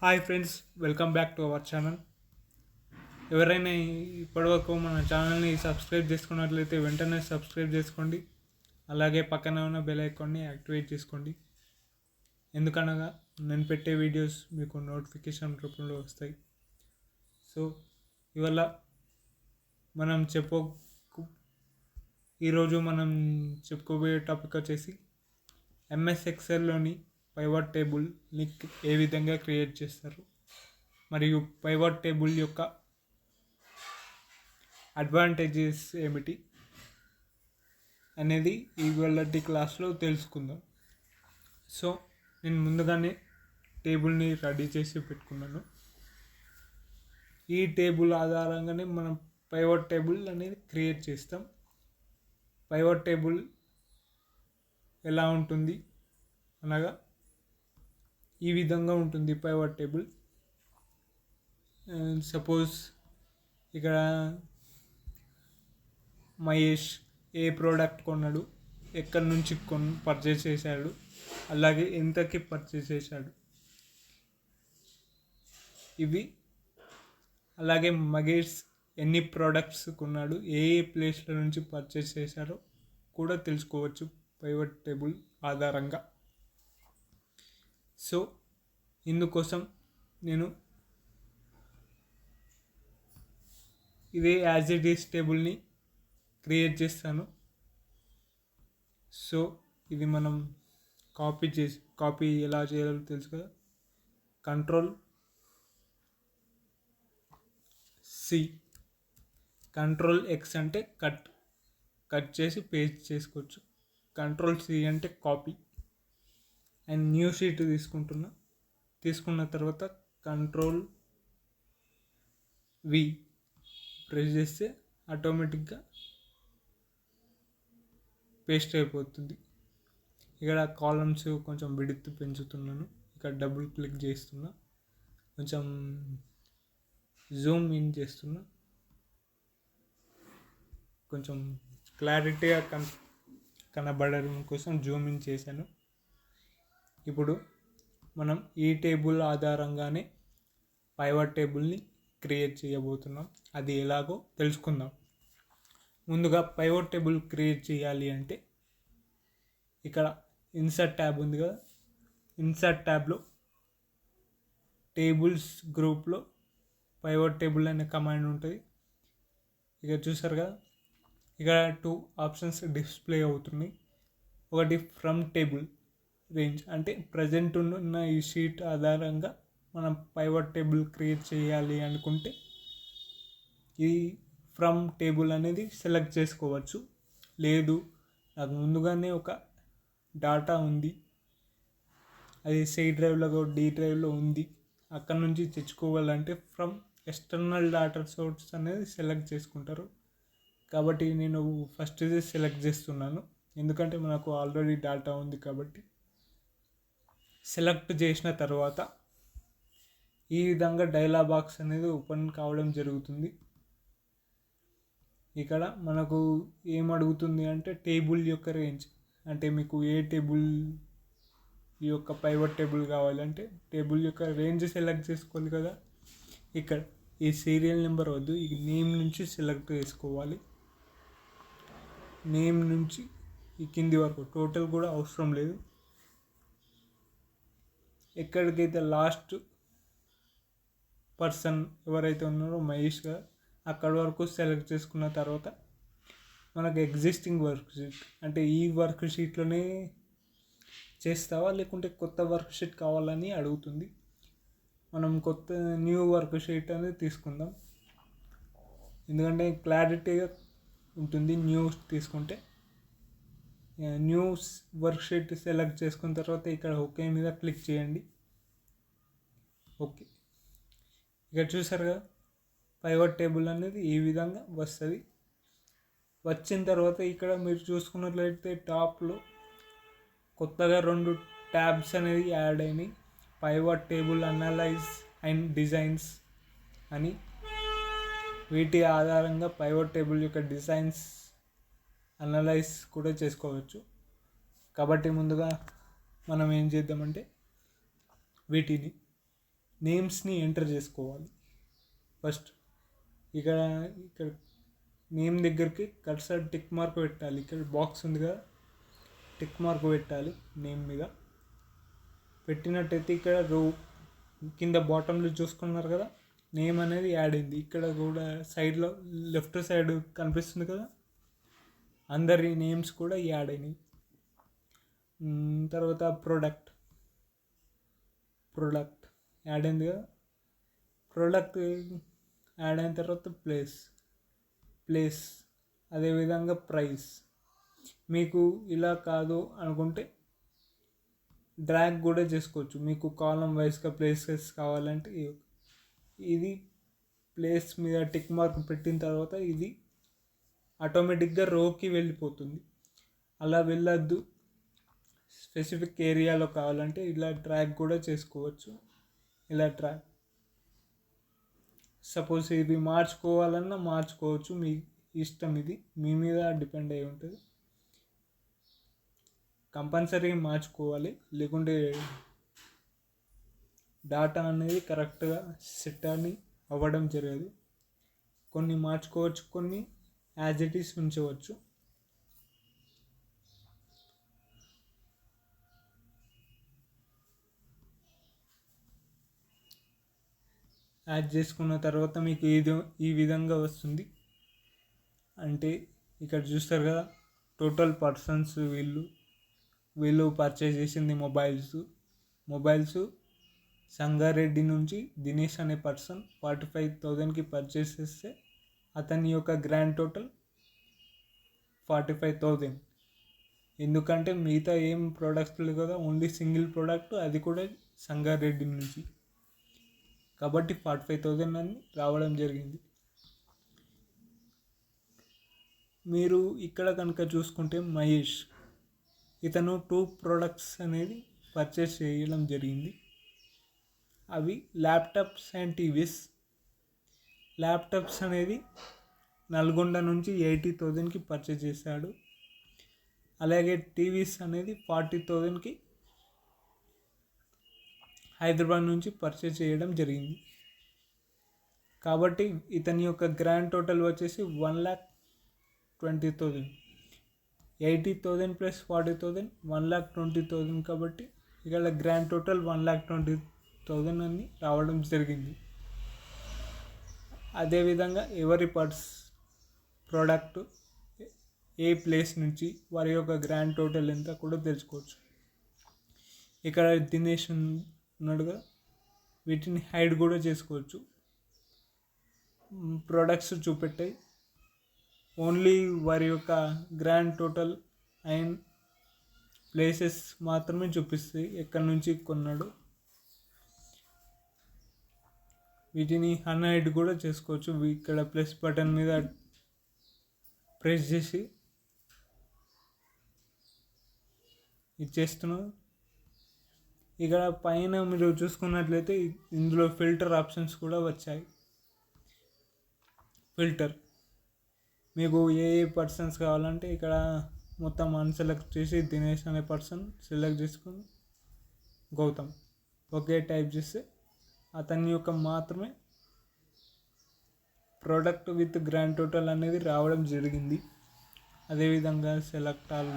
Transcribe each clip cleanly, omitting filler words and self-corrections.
Hi friends, welcome back to our channel. ఎవరైనా ఇప్పటివరకు మన ఛానల్ని సబ్స్క్రైబ్ చేసుకున్నట్లయితే వెంటనే సబ్స్క్రైబ్ చేసుకోండి. అలాగే పక్కన ఉన్న బెల్ ఐకాన్ని యాక్టివేట్ చేసుకోండి. ఎందుకనగా నేను పెట్టే వీడియోస్ మీకు నోటిఫికేషన్ రూపంలో వస్తాయి. సో ఇవాళ మనం ఈరోజు మనం చెప్పుకోబోయే టాపిక్ వచ్చేసి ఎంఎస్ ఎక్సెల్లోని పైవట్ టేబుల్ని ఏ విధంగా క్రియేట్ చేస్తారు మరియు పైవట్ టేబుల్ యొక్క అడ్వాంటేజెస్ ఏమిటి అనేది ఇవాళటి క్లాస్లో తెలుసుకుందాం. సో నేను ముందుగానే టేబుల్ని రెడీ చేసి పెట్టుకున్నాను. ఈ టేబుల్ ఆధారంగానే మనం పైవట్ టేబుల్ అనేది క్రియేట్ చేస్తాం. పైవట్ టేబుల్ ఎలా ఉంటుంది అనగా ఈ విధంగా ఉంటుంది పైవట్ టేబుల్. సపోజ్ ఇక్కడ మహేష్ ఏ ప్రోడక్ట్ కొన్నాడు, ఎక్కడి నుంచి పర్చేస్ చేశాడు, అలాగే ఎంతకి పర్చేస్ చేశాడు, ఇవి అలాగే మహేష్ ఎన్ని ప్రోడక్ట్స్ కొన్నాడు, ఏ ఏ ప్లేస్ల నుంచి పర్చేస్ చేశారో కూడా తెలుసుకోవచ్చు పైవట్ టేబుల్ ఆధారంగా. సో ఇందుకోసం నేను ఇదే యాజ్ ఇట్ ఈస్ టేబుల్ని క్రియేట్ చేస్తాను. సో ఇది మనం కాపీ ఎలా చేయాలో తెలుసు కదా. Ctrl+C, Ctrl+X అంటే కట్ చేసి పేస్ట్ చేసుకోవచ్చు. Ctrl+C అంటే కాపీ. అండ్ న్యూ షీట్ తీసుకున్న తర్వాత Ctrl+V ప్రెస్ చేస్తే ఆటోమేటిక్గా పేస్ట్ అయిపోతుంది. ఇక్కడ కాలమ్స్ కొంచెం విడ్త్ పెంచుతున్నాను. ఇక్కడ డబుల్ క్లిక్ చేస్తున్నా, కొంచెం జూమ్ ఇన్ చేస్తున్నా, కొంచెం క్లారిటీగా కనబడడం కోసం జూమ్ ఇన్ చేశాను. ఇప్పుడు మనం ఈ టేబుల్ ఆధారంగానే పైవట్ టేబుల్ని క్రియేట్ చేయబోతున్నాం. అది ఎలాగో తెలుసుకుందాం. ముందుగా పైవట్ టేబుల్ క్రియేట్ చేయాలి అంటే ఇక్కడ ఇన్సర్ట్ ట్యాబ్ ఉంది కదా. ఇన్సర్ట్ ట్యాబ్లో టేబుల్స్ గ్రూప్లో పైవట్ టేబుల్ అనే కమాండ్ ఉంటుంది. ఇక చూసారు కదా, ఇక్కడ 2 ఆప్షన్స్ డిస్ప్లే అవుతున్నాయి. ఒకటి ఫ్రమ్ టేబుల్ రేంజ్, అంటే ప్రజెంట్ ఉన్న ఈ షీట్ ఆధారంగా మనం పైవట్ టేబుల్ క్రియేట్ చేయాలి అనుకుంటే ఈ ఫ్రమ్ టేబుల్ అనేది సెలెక్ట్ చేసుకోవచ్చు. లేదు నాకు ముందుగానే ఒక డాటా ఉంది, అది సి డ్రైవ్లో డి డ్రైవ్లో ఉంది, అక్కడ నుంచి తెచ్చుకోవాలంటే ఫ్రమ్ ఎక్స్టర్నల్ డాటా సోర్స్ అనేది సెలెక్ట్ చేసుకుంటారు. కాబట్టి నేను ఫస్ట్ ఇది సెలెక్ట్ చేస్తున్నాను, ఎందుకంటే మనకు ఆల్రెడీ డాటా ఉంది కాబట్టి. సెలెక్ట్ చేసిన తర్వాత ఈ విధంగా డైలాగ్ బాక్స్ అనేది ఓపెన్ కావడం జరుగుతుంది. ఇక్కడ మనకు ఏం అడుగుతుంది అంటే టేబుల్ యొక్క రేంజ్, అంటే మీకు ఏ టేబుల్ యొక్క పైవట్ టేబుల్ కావాలంటే టేబుల్ యొక్క రేంజ్ సెలెక్ట్ చేసుకోవాలి కదా. ఇక్కడ ఈ సీరియల్ నెంబర్ వద్దు, ఈ నేమ్ నుంచి సెలెక్ట్ చేసుకోవాలి. నేమ్ నుంచి ఈ కింది వరకు టోటల్ కూడా అవసరం లేదు. ఎక్కడికైతే లాస్ట్ పర్సన్ ఎవరైతే ఉన్నారో మహేష్ గారు, అక్కడి వరకు సెలెక్ట్ చేసుకున్న తర్వాత మనకు ఎగ్జిస్టింగ్ వర్క్ షీట్, అంటే ఈ వర్క్ షీట్లోనే చేస్తావా లేకుంటే కొత్త వర్క్ షీట్ కావాలని అడుగుతుంది. మనం న్యూ వర్క్ షీట్ అనేది తీసుకుందాం, ఎందుకంటే క్లారిటీగా ఉంటుంది న్యూ తీసుకుంటే. న్యూ వర్క్ షీట్ సెలెక్ట్ చేసుకున్న తర్వాత ఇక్కడ ఓకే మీద క్లిక్ చేయండి. ఓకే, ఇక్కడ చూసారు కదా పైవట్ టేబుల్ అనేది ఈ విధంగా వస్తుంది. వచ్చిన తర్వాత ఇక్కడ మీరు చూసుకున్నట్లయితే టాప్లో కొత్తగా 2 ట్యాబ్స్ అనేది యాడ్ అయినాయి, pivot table analyse and designs అని. వీటి ఆధారంగా పైవట్ టేబుల్ యొక్క డిజైన్స్ అనలైజ్ కూడా చేసుకోవచ్చు. కాబట్టి ముందుగా మనం ఏం చేద్దామంటే వీటిని నేమ్స్ని ఎంటర్ చేసుకోవాలి. ఫస్ట్ ఇక్కడ ఇక్కడ నేమ్ దగ్గరికి కర్సర్ టిక్ మార్క్ పెట్టాలి. ఇక్కడ బాక్స్ ఉంది కదా, టిక్ మార్క్ పెట్టాలి నేమ్ మీద. పెట్టినట్టయితే ఇక్కడ కింద బాటంలో చూసుకున్నారు కదా, నేమ్ అనేది యాడ్ అయింది. ఇక్కడ కూడా సైడ్లో లెఫ్ట్ సైడ్ కనిపిస్తుంది కదా, అందరి నేమ్స్ కూడా యాడ్ అయినాయి. తర్వాత ప్రోడక్ట్ యాడ్ అయింది కదా. ప్రోడక్ట్ యాడ్ అయిన తర్వాత ప్లేస్ అదేవిధంగా ప్రైస్. మీకు ఇలా కాదు అనుకుంటే డ్రాగ్ కూడా చేసుకోవచ్చు. మీకు కాలం వైజ్గా ప్లేసెస్ కావాలంటే ఇది ప్లేస్ మీద టిక్ మార్క్ పెట్టిన తర్వాత ఇది ఆటోమేటిక్గా రోకి వెళ్ళిపోతుంది. అలా వెళ్ళొద్దు, స్పెసిఫిక్ ఏరియాలో కావాలంటే ఇలా డ్రాగ్ కూడా చేసుకోవచ్చు. ఇలా డ్రాగ్, సపోజ్ ఇది మార్చుకోవాలన్నా మార్చుకోవచ్చు, మీ ఇష్టం. ఇది మీ మీద డిపెండ్ అయి ఉంటుంది. కంపల్సరీ మార్చుకోవాలి, లేకుంటే డాటా అనేది కరెక్ట్గా సెట్ అని అవ్వడం జరగదు. కొన్ని మార్చుకోవచ్చు, కొన్ని యాజ్ ఇట్ ఈస్ ఉంచవచ్చు. యాడ్ చేసుకున్న తర్వాత మీకు ఈ విధంగా వస్తుంది. అంటే ఇక్కడ చూస్తారు కదా, టోటల్ పర్సన్స్ వీళ్ళు పర్చేజ్ చేసింది మొబైల్స్ సంగారెడ్డి నుంచి దినేష్ అనే పర్సన్ 45,000కి పర్చేస్ చేస్తే అతని యొక్క గ్రాండ్ టోటల్ 45,000. ఎందుకంటే మిగతా ఏం ప్రోడక్ట్స్ లేవు కదా, ఓన్లీ సింగిల్ ప్రోడక్ట్, అది కూడా సంగారెడ్డి నుంచి, కాబట్టి 45,000 అని రావడం జరిగింది. మీరు ఇక్కడ కనుక చూసుకుంటే మహేష్, ఇతను 2 ప్రోడక్ట్స్ అనేది పర్చేస్ చేయడం జరిగింది. అవి ల్యాప్టాప్స్ అండ్ టీవీస్. ల్యాప్టాప్స్ అనేది నల్గొండ నుంచి 80,000కి పర్చేస్ చేశాడు. అలాగే టీవీస్ అనేది 40,000కి హైదరాబాద్ నుంచి పర్చేస్ చేయడం జరిగింది. కాబట్టి ఇతని యొక్క గ్రాండ్ టోటల్ వచ్చేసి 1,20,000. 80,000 ప్లస్ 40,000 1,20,000. కాబట్టి ఇక్కడ గ్రాండ్ టోటల్ 1,20,000 అని రావడం జరిగింది. అదేవిధంగా ఎవరి ప్రోడక్ట్ ఏ ప్లేస్ నుంచి వారి యొక్క గ్రాండ్ టోటల్ ఎంత కూడా తెలుసుకోవచ్చు. ఇక్కడ దినేష్ ఉన్నాడుగా, వీటిని హైడ్ కూడా చేసుకోవచ్చు. ప్రోడక్ట్స్ చూపెట్టాయి, ఓన్లీ వారి యొక్క గ్రాండ్ టోటల్ అండ్ ప్లేసెస్ మాత్రమే చూపిస్తాయి, ఎక్కడి నుంచి కొన్నాడు. వీటిని అన్హైడ్ కూడా చేసుకోవచ్చు. ఇక్కడ ప్లస్ బటన్ మీద ప్రెస్ చేసి ఇచ్చేస్తున్నాం. ఇక్కడ పైన మీరు చూసుకున్నట్లయితే ఇందులో ఫిల్టర్ ఆప్షన్స్ కూడా వచ్చాయి. ఫిల్టర్ మీకు ఏ పర్సన్స్ కావాలంటే ఇక్కడ మొత్తం అన్సెలెక్ట్ చేసి దినేష్ అనే పర్సన్ సెలెక్ట్ చేసుకొని గౌతమ్ ఓకే టైప్ చేస్తే అతని యొక్క మాత్రమే ప్రోడక్ట్ విత్ గ్రాండ్ టోటల్ అనేది రావడం జరిగింది. అదేవిధంగా సెలెక్ట్ ఆల్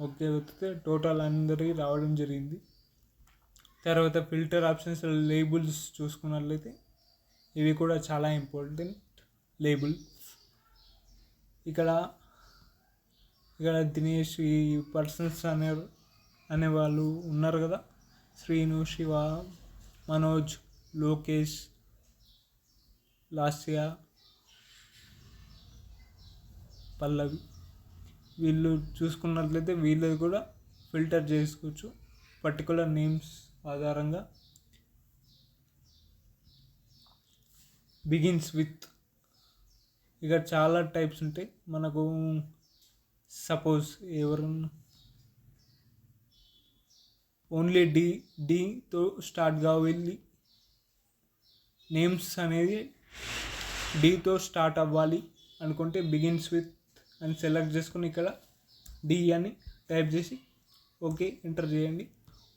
ఓకే వస్తే టోటల్ అందరికీ రావడం జరిగింది. తర్వాత ఫిల్టర్ ఆప్షన్స్ లేబుల్స్ చూసుకున్నట్లయితే ఇవి కూడా చాలా ఇంపార్టెంట్. లేబుల్ ఇక్కడ దినేష్ ఈ పర్సన్స్ అనేవాళ్ళు ఉన్నారు కదా, శ్రీను, శివ, మనోజ్, లోకేష్, లాస్య, పల్లవి, వీళ్ళు చూసుకున్నట్లయితే వీళ్ళది కూడా ఫిల్టర్ చేసుకోవచ్చు పర్టికులర్ నేమ్స్ ఆధారంగా. బిగిన్స్ విత్, ఇక చాలా టైప్స్ ఉంటాయి. మనకు సపోజ్ ఎవరన్నా ఓన్లీ డీతో స్టార్ట్ కావాలి, నేమ్స్ అనేది డీతో స్టార్ట్ అవ్వాలి అనుకుంటే బిగిన్స్ విత్ అని సెలెక్ట్ చేసుకుని ఇక్కడ డి అని టైప్ చేసి ఓకే ఎంటర్ చేయండి.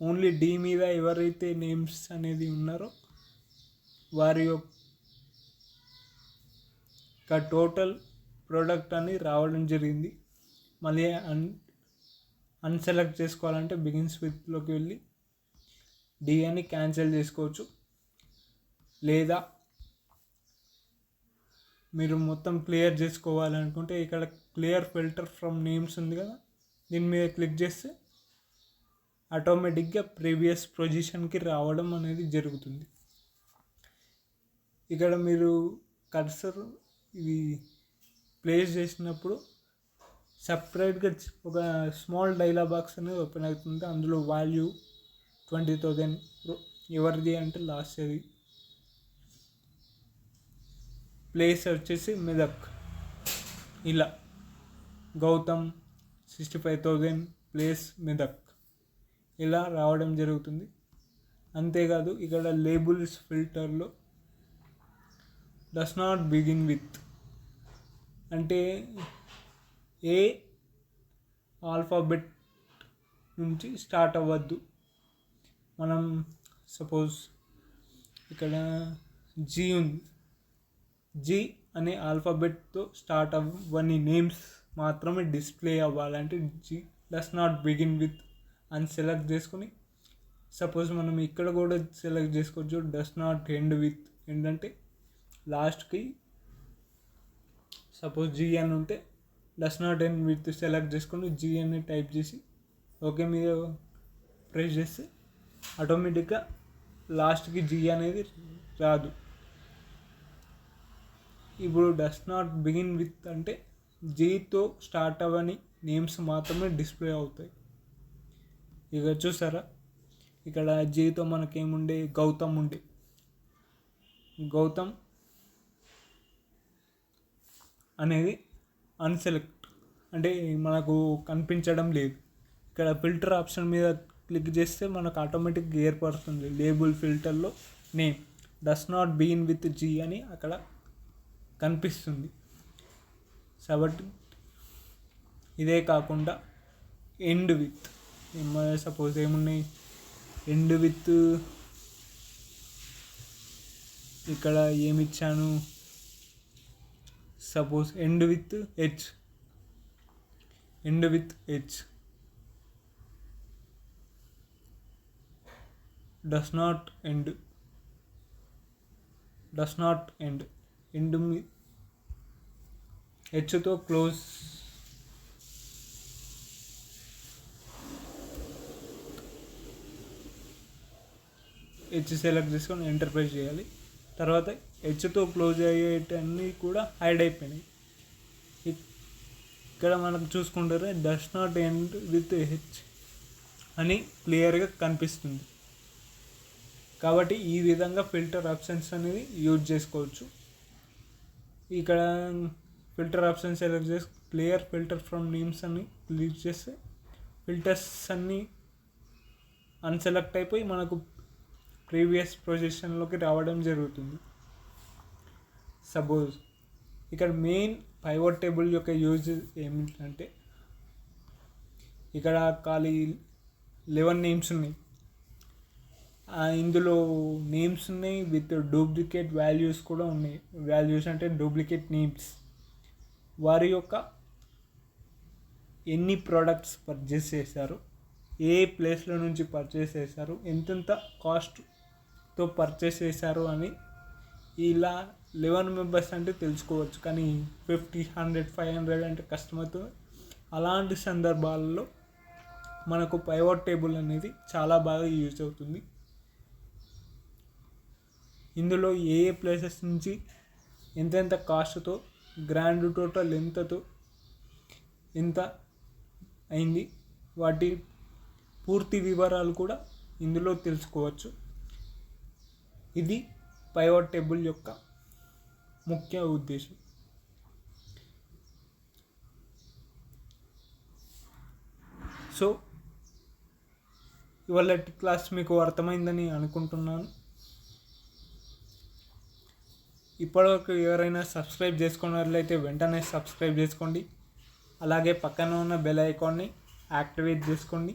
ఓన్లీ డి మీద ఎవరైతే నేమ్స్ అనేది ఉన్నారో వారి యొక్క టోటల్ ప్రోడక్ట్ అని రావడం జరిగింది. మళ్ళీ అన్సెలెక్ట్ చేసుకోవాలంటే బిగిన్స్ విత్లోకి వెళ్ళి డి అని క్యాన్సిల్ చేసుకోవచ్చు. లేదా మీరు మొత్తం క్లియర్ చేసుకోవాలనుకుంటే ఇక్కడ క్లియర్ ఫిల్టర్ ఫ్రమ్ నేమ్స్ ఉంది కదా, దీని మీద క్లిక్ చేస్తే ఆటోమేటిక్గా ప్రీవియస్ పొజిషన్కి రావడం అనేది జరుగుతుంది. ఇక్కడ మీరు కర్సర్ ఇది ప్లేస్ చేసినప్పుడు సపరేట్గా ఒక స్మాల్ డైలాగ్ బాక్స్ అనేది ఓపెన్ అవుతుంది. అందులో వాల్యూ 20,000 ఎవరిది అంటే లాస్ట్ అది, ప్లేస్ వచ్చేసి మెదక్, ఇలా గౌతమ్ 65,000 ప్లేస్ మెదక్ ఇలా రావడం జరుగుతుంది. అంతేకాదు ఇక్కడ లేబుల్స్ ఫిల్టర్లో డస్ నాట్ బిగిన్ విత్ అంటే ఏ ఆల్ఫాబెట్ నుంచి స్టార్ట్ అవ్వద్దు. మనం సపోజ్ ఇక్కడ జీ ఉంది, జీ అనే ఆల్ఫాబెట్తో స్టార్ట్ అవ్వని నేమ్స్ మాత్రమే డిస్ప్లే అవ్వాలంటే G does not begin with అని సెలెక్ట్ చేసుకొని, సపోజ్ మనం ఇక్కడ కూడా సెలెక్ట్ చేసుకోవచ్చు డస్ నాట్ ఎండ్ విత్, ఏంటంటే లాస్ట్కి సపోజ్ జీ అని ఉంటే does not end with select చేసుకొని జీ అని టైప్ చేసి ఓకే మీద ప్రెస్ చేస్తే ఆటోమేటిక్గా లాస్ట్కి జీ అనేది రాదు. ఇప్పుడు డస్ నాట్ బిగిన్ విత్ అంటే జీతో స్టార్ట్ అవ్వని నేమ్స్ మాత్రమే డిస్ప్లే అవుతాయి. ఇక చూసారా, ఇక్కడ జీతో మనకేముండే గౌతమ్ ఉండే, గౌతమ్ అనేది అన్సెలెక్ట్ అంటే మనకు కనిపించడం లేదు. ఇక్కడ ఫిల్టర్ ఆప్షన్ మీద క్లిక్ చేస్తే మనకు ఆటోమేటిక్గా ఏర్పడుతుంది లేబుల్ ఫిల్టర్లో name does not begin with G అని అక్కడ కనిపిస్తుంది. కాబట్టి ఇదే కాకుండా ఎండ్ విత్, సపోజ్ ఏమున్నాయి ఎండ్ విత్, ఇక్కడ ఏమిచ్చాను suppose end with H, end with H does not end, does not end, end హెచ్తో క్లోజ్, హెచ్ సెలెక్ట్ చేసుకొని ఎంటర్ ప్రెస్ చేయాలి. తర్వాత హెచ్తో క్లోజ్ అయ్యేటన్నీ కూడా హైడ్ అయిపోయినాయి. ఇక్కడ మనం చూసుకుంటారే does not end with H అని క్లియర్గా కనిపిస్తుంది. కాబట్టి ఈ విధంగా ఫిల్టర్ ఆప్షన్స్ అనేది యూజ్ చేసుకోవచ్చు. ఇక్కడ ఫిల్టర్ ఆప్షన్ సెలెక్ట్ చేసి క్లియర్ ఫిల్టర్ ఫ్రమ్ నేమ్స్ అని క్లిక్ చేస్తే ఫిల్టర్స్ అన్నీ అన్సెలెక్ట్ అయిపోయి మనకు ప్రీవియస్ పొజిషన్లోకి రావడం జరుగుతుంది. సపోజ్ ఇక్కడ మెయిన్ పైవట్ టేబుల్ యొక్క యూజ్ ఏమిటంటే ఇక్కడ ఖాళీ 11 నేమ్స్ ఉన్నాయి, ఇందులో నేమ్స్ ఉన్నాయి విత్ డూప్లికేట్ వాల్యూస్ కూడా ఉన్నాయి. వాల్యూస్ అంటే డూప్లికేట్ నేమ్స్, వారి యొక్క ఎన్ని ప్రోడక్ట్స్ పర్చేస్ చేశారు, ఏ ప్లేస్లో నుంచి పర్చేస్ చేశారు, ఎంతెంత కాస్ట్తో పర్చేస్ చేశారు అని ఇలా 11 మెంబర్స్ అంటే తెలుసుకోవచ్చు. కానీ 50, 100, 500 అంటే కష్టమవుతుంది. అలాంటి సందర్భాల్లో మనకు పైవట్ టేబుల్ అనేది చాలా బాగా యూజ్ అవుతుంది. ఇందులో ఏ ఏ ప్లేసెస్ నుంచి ఎంతెంత కాస్ట్తో, గ్రాండ్ టోటల్ ఎంతతో ఎంత అయింది, వాటి పూర్తి వివరాలు కూడా ఇందులో తెలుసుకోవచ్చు. ఇది పైవట్ టేబుల్ యొక్క ముఖ్య ఉద్దేశం. సో ఇవాళ క్లాస్ మీకు అర్థమైందని అనుకుంటున్నాను. ఇప్పటివరకు ఎవరైనా సబ్స్క్రైబ్ చేసుకున్నట్లయితే వెంటనే సబ్స్క్రైబ్ చేసుకోండి. అలాగే పక్కన ఉన్న బెల్ ఐకాన్ని యాక్టివేట్ చేసుకోండి.